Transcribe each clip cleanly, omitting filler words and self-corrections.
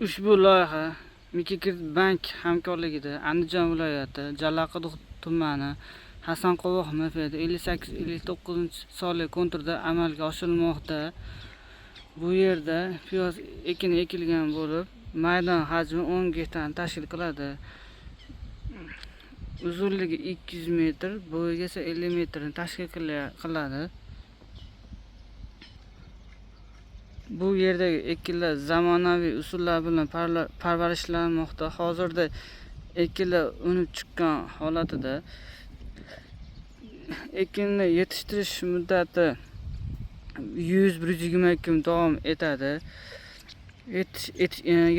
Ushbu loyiha Mikrokrediit bank hamkorligida Andijon viloyati Jalaquduq tumani Hasanqovoq MFD 58-59-sonli konturda amalga oshirilmoqda. Bu yerda piyoz ekin ekilgan bo'lib, maydon hajmi 10 gektarni tashkil qiladi. Uzunligi 200 metr, bo'yiga esa 50 metrni tashkil qiladi. Bu yerdagi ekinlar zamonaviy usullar bilan parvarishlanmoqda. Hozirda ekinlar unib chiqqan holatida. Ekinni yetishtirish muddati 100-120 kun davom etadi.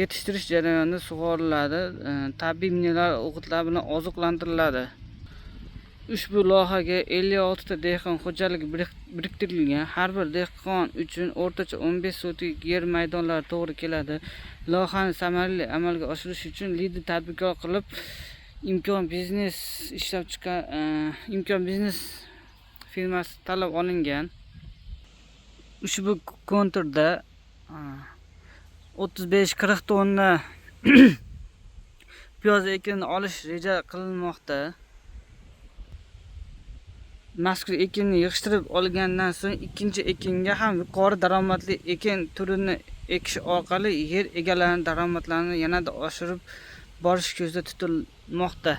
Yetishtirish jarayonida sug'oriladi, tabiiy mineral o'g'itlar bilan oziqlantiriladi. Ushbu loyihaga 56 ta dehqon xo'jaligi biriktirilgan. Har bir dehqon uchun o'rtacha 15 sotik yer maydonlari to'g'ri keladi. Loyihani samarali amalga oshirish uchun lider tadbirkor qilib, Imkon biznes firmasi tanlab olingan. Ushbu konturda 35-40 tonna piyoz ekinini olish reja qilinmoqda. Mazkur ekinni yig'ishtirib olgandan so'ng ikkinchi ekinga ham yuqori daromadli ekin turini ekish orqali yer egalarining daromadlarini yanada oshirib borish ko'zda tutilmoqda.